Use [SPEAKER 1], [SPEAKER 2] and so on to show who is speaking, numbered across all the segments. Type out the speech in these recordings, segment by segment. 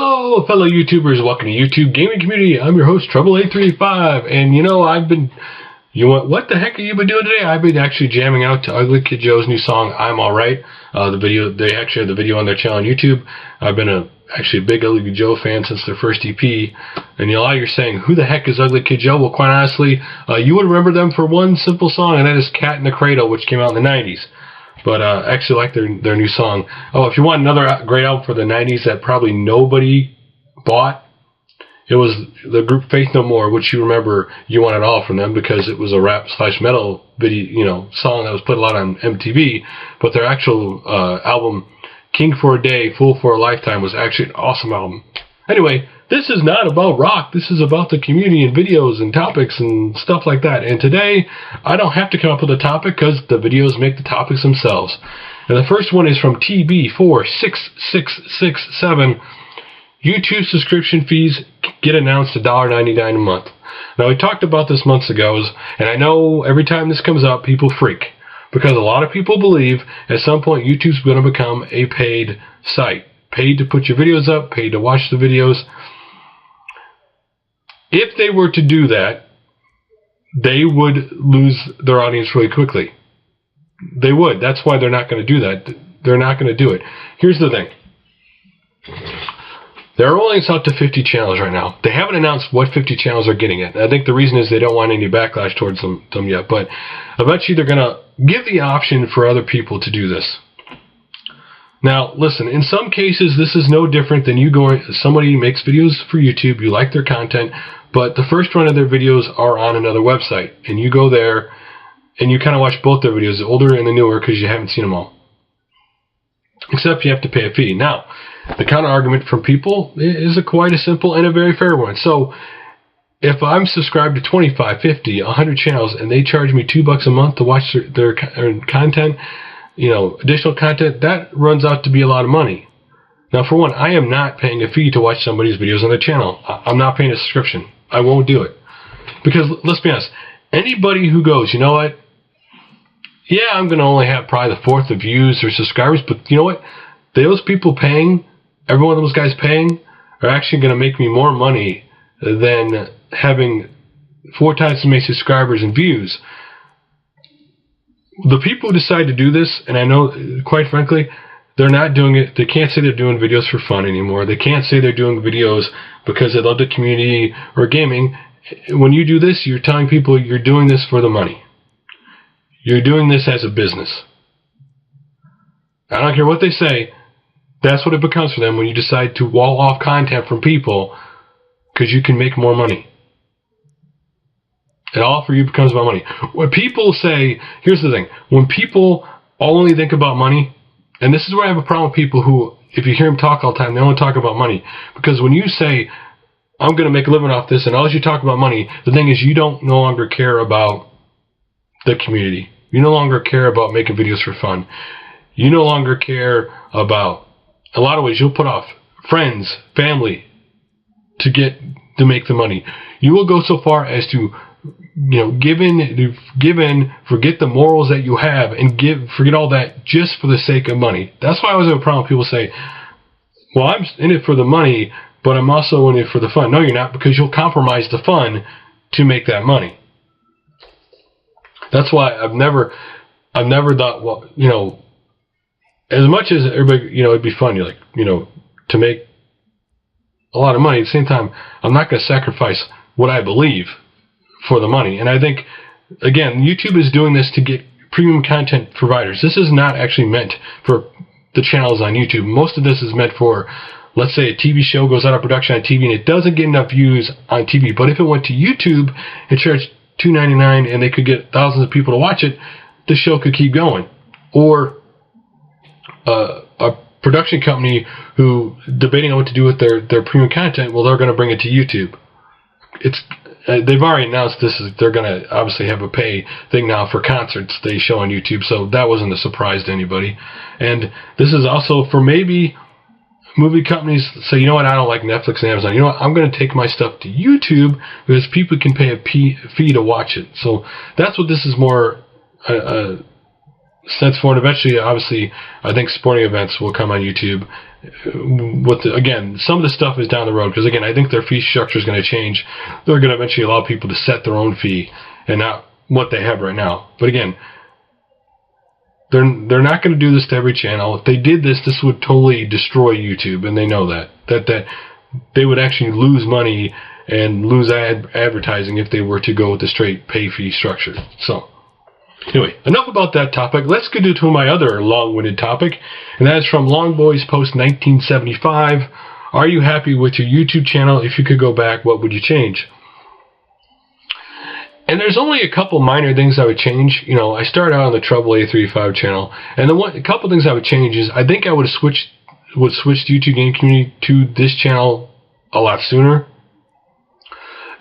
[SPEAKER 1] Hello, fellow YouTubers. Welcome to YouTube Gaming Community. I'm your host, Trouble835. And you know, what the heck have you been doing today? I've been actually jamming out to Ugly Kid Joe's new song, I'm Alright. They actually have the video on their channel on YouTube. I've been actually a big Ugly Kid Joe fan since their first EP. And a lot of you are saying, who the heck is Ugly Kid Joe? Well, quite honestly, you would remember them for one simple song, and that is Cat in the Cradle, which came out in the 90s. But I actually like their new song. Oh, if you want another great album for the 90s that probably nobody bought, it was the group Faith No More, which you remember You Want It All from them because it was a rap/metal video, song that was put a lot on MTV. But their actual album, King for a Day, Fool for a Lifetime, was actually an awesome album. Anyway, this is not about rock. This is about the community and videos and topics and stuff like that. And today, I don't have to come up with a topic because the videos make the topics themselves. And the first one is from TB46667. YouTube subscription fees get announced $1.99 a month. Now, we talked about this months ago, and I know every time this comes up, people freak. Because a lot of people believe at some point YouTube's going to become a paid site. Paid to put your videos up, paid to watch the videos. If they were to do that, they would lose their audience really quickly. They would. That's why they're not going to do that. They're not going to do it. Here's the thing. They're rolling out to 50 channels right now. They haven't announced what 50 channels they're getting at. I think the reason is they don't want any backlash towards them yet. But eventually they're going to give the option for other people to do this. Now, listen, in some cases, this is no different than somebody makes videos for YouTube, you like their content, but the first run of their videos are on another website. And you go there, and you kind of watch both their videos, the older and the newer, because you haven't seen them all. Except you have to pay a fee. Now, the counter-argument from people is quite a simple and a very fair one. So, if I'm subscribed to 25, 50, 100 channels, and they charge me $2 a month to watch their content, additional content, that runs out to be a lot of money. Now, for one, I am not paying a fee to watch somebody's videos on their channel. I'm not paying a subscription. I won't do it. Because, let's be honest, anybody who goes, you know what? Yeah, I'm going to only have probably the fourth of views or subscribers, but you know what? Those people paying, every one of those guys paying, are actually going to make me more money than having 4 times as many subscribers and views. The people who decide to do this, and I know, quite frankly, they're not doing it. They can't say they're doing videos for fun anymore. They can't say they're doing videos because they love the community or gaming. When you do this, you're telling people you're doing this for the money. You're doing this as a business. I don't care what they say. That's what it becomes for them when you decide to wall off content from people because you can make more money. It all for you becomes about money. When people say, here's the thing, when people only think about money, and this is where I have a problem with people who, if you hear them talk all the time, they only talk about money. Because when you say, I'm going to make a living off this, and all you talk about money, the thing is you don't no longer care about the community. You no longer care about making videos for fun. You no longer care about, a lot of ways, you'll put off friends, family, to make the money. You will go so far as to give in, forget the morals that you have, and forget all that just for the sake of money. That's why I always have a problem when people say, well, I'm in it for the money, but I'm also in it for the fun. No, you're not, because you'll compromise the fun to make that money. That's why I've never thought, well, as much as everybody, it'd be fun, to make a lot of money, at the same time, I'm not going to sacrifice what I believe for the money. And I think, again, YouTube is doing this to get premium content providers. This is not actually meant for the channels on YouTube. Most of this is meant for, let's say a TV show goes out of production on TV and it doesn't get enough views on TV. But if it went to YouTube and charged $2.99 and they could get thousands of people to watch it, the show could keep going. Or a production company who debating on what to do with their premium content, well, they're going to bring it to YouTube. They've already announced they're going to obviously have a pay thing now for concerts they show on YouTube, so that wasn't a surprise to anybody. And this is also for maybe movie companies say, you know what, I don't like Netflix and Amazon. You know what, I'm going to take my stuff to YouTube because people can pay a fee to watch it. So that's what this is more sense for it. Eventually, obviously, I think sporting events will come on YouTube. Again, some of the stuff is down the road, because again, I think their fee structure is going to change. They're going to eventually allow people to set their own fee and not what they have right now. But again, they're not going to do this to every channel. If they did this, this would totally destroy YouTube, and they know that they would actually lose money and lose advertising if they were to go with the straight pay fee structure. So anyway, enough about that topic. Let's get into my other long-winded topic, and that is from Longboy's Post 1975. Are you happy with your YouTube channel? If you could go back, what would you change? And there's only a couple minor things I would change. You know, I started out on the Trouble A35 channel, and a couple things I would change is I think I would switch the YouTube game community to this channel a lot sooner.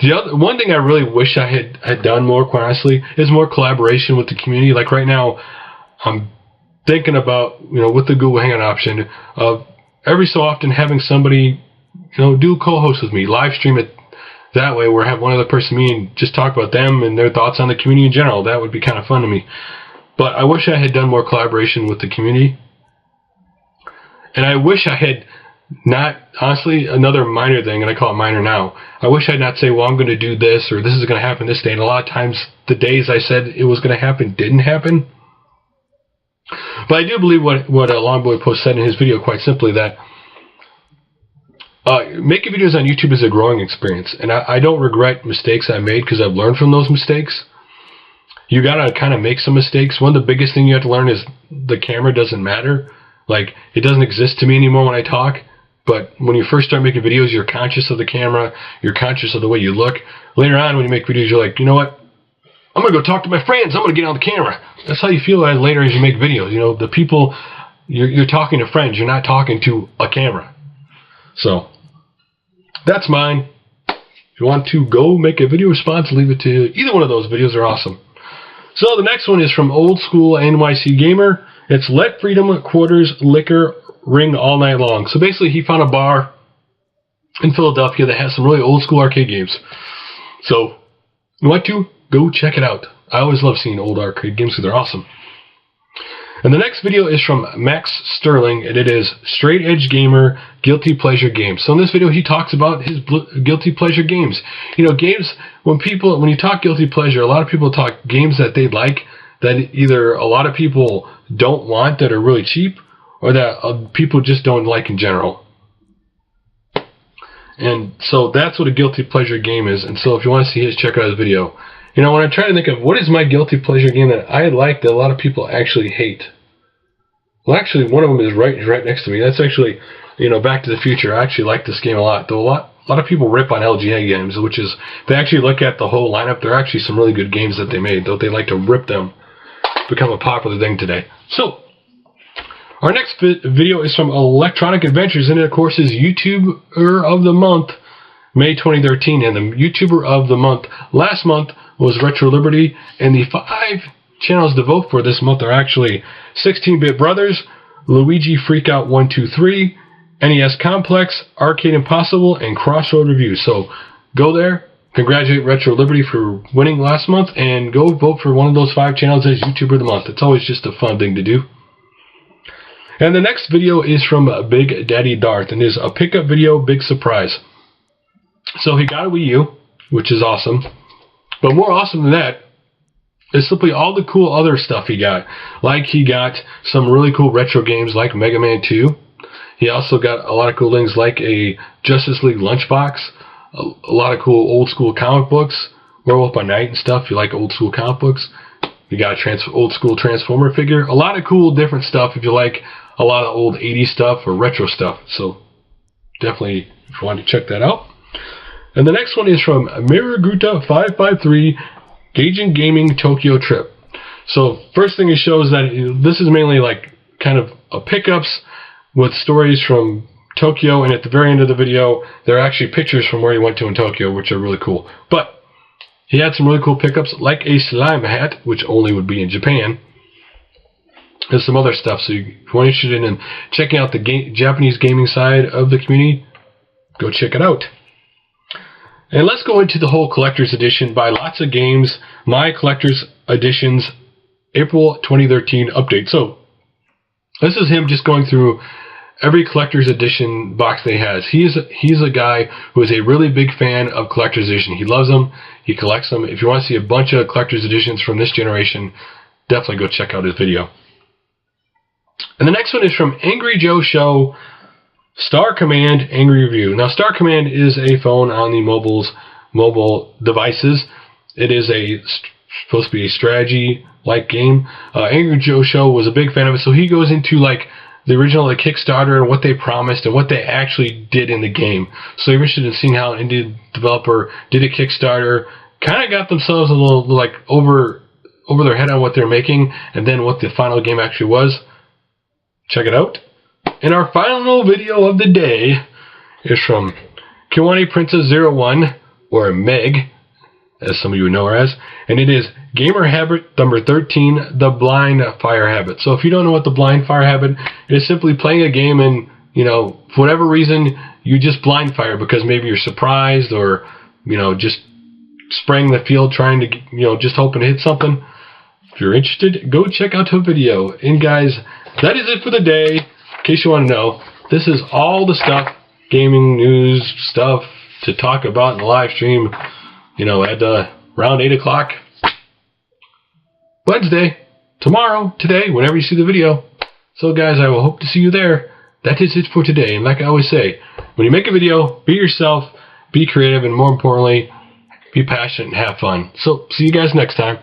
[SPEAKER 1] One thing I really wish I had done more, quite honestly, is more collaboration with the community. Like right now, I'm thinking about, you know, with the Google Hangout option of every so often having somebody, you know, do co-host with me, live stream it that way, where I have one other person, me, and just talk about them and their thoughts on the community in general. That would be kind of fun to me. But I wish I had done more collaboration with the community. And I wish I had not, honestly, another minor thing, and I call it minor now, I wish I'd not say, well, I'm going to do this, or this is going to happen this day. And a lot of times, the days I said it was going to happen didn't happen. But I do believe what Longboy Post said in his video, quite simply, that making videos on YouTube is a growing experience. And I don't regret mistakes I made, because I've learned from those mistakes. You got to kind of make some mistakes. One of the biggest things you have to learn is the camera doesn't matter. Like, it doesn't exist to me anymore when I talk. But when you first start making videos, you're conscious of the camera. You're conscious of the way you look. Later on, when you make videos, you're like, you know what? I'm going to go talk to my friends. I'm going to get on the camera. That's how you feel later as you make videos. You know, the people, you're talking to friends. You're not talking to a camera. So, that's mine. If you want to go make a video response, leave it to either one of those. Videos are awesome. So, the next one is from OldSchoolNYCGamer. It's Let Freedom Quarters Liquor Ring All Night Long. So basically, he found a bar in Philadelphia that has some really old school arcade games. So, you want to go check it out. I always love seeing old arcade games because they're awesome. And the next video is from Max Sterling, and it is Straight Edge Gamer Guilty Pleasure Games. So in this video, he talks about his guilty pleasure games. You know, games, when you talk guilty pleasure, a lot of people talk games that they like that either a lot of people don't want, that are really cheap, or that people just don't like in general. And so that's what a guilty pleasure game is. And so if you want to see his, check out his video. You know, when I'm trying to think of what is my guilty pleasure game that I like that a lot of people actually hate. Well, actually, one of them is right next to me. That's actually, you know, Back to the Future. I actually like this game a lot. Though a lot of people rip on LGA games, which is, if they actually look at the whole lineup, there are actually some really good games that they made, though they like to rip them. Become a popular thing today. So, our next video is from Electricadventures, and it, of course, is YouTuber of the Month, May 2013. And the YouTuber of the Month last month was Retro Liberty, and the 5 channels to vote for this month are actually 16-Bit Brothers, Luigi Freakout 123, NES Complex, Arcade Impossible, and Crossroad Review. So, go there. Congratulate Retro Liberty for winning last month, and go vote for one of those 5 channels as YouTuber of the Month. It's always just a fun thing to do. And the next video is from BigDaddyDarth, and is a pickup video, big surprise. So he got a Wii U, which is awesome. But more awesome than that is simply all the cool other stuff he got. Like, he got some really cool retro games like Mega Man 2. He also got a lot of cool things like a Justice League lunchbox. A lot of cool old school comic books, Werewolf by Night and stuff. If you like old school comic books, you got a old school Transformer figure. A lot of cool different stuff if you like a lot of old 80s stuff or retro stuff. So definitely, if you want to check that out. And the next one is from Miraguta553 Gaijin Gaming Tokyo Trip. So first thing it shows that this is mainly like kind of a pickups with stories from Tokyo, and at the very end of the video, there are actually pictures from where he went to in Tokyo, which are really cool. But he had some really cool pickups, like a slime hat, which only would be in Japan. There's some other stuff, so if you're interested in checking out the Japanese gaming side of the community, go check it out. And let's go into the whole collector's edition by LotsofGames, my collector's editions April 2013 update. So this is him just going through every collector's edition box that he has. He's a guy who is a really big fan of collector's edition. He loves them. He collects them. If you want to see a bunch of collector's editions from this generation, definitely go check out his video. And the next one is from AngryJoeShow, Star Command Angry Review. Now, Star Command is a phone on the mobile devices. It is supposed to be a strategy-like game. AngryJoeShow was a big fan of it, so he goes into like the original Kickstarter and what they promised and what they actually did in the game. So you're interested in seeing how an indie developer did a Kickstarter, kind of got themselves a little like over their head on what they're making, and then what the final game actually was. Check it out. And our final video of the day is from Kiwani Princess 01, or Meg, as some of you know her as, and it is Gamer Habit number 13, the Blindfire Habit. So if you don't know what the Blindfire Habit is, simply playing a game and, you know, for whatever reason, you just blindfire because maybe you're surprised or, you know, just spraying the field trying to, you know, just hoping to hit something. If you're interested, go check out the video. And guys, that is it for the day. In case you want to know, this is all the stuff, gaming news stuff to talk about in the live stream, you know, at around 8 o'clock. Wednesday, tomorrow, today, whenever you see the video. So guys, I will hope to see you there. That is it for today. And like I always say, when you make a video, be yourself, be creative, and more importantly, be passionate and have fun. So see you guys next time.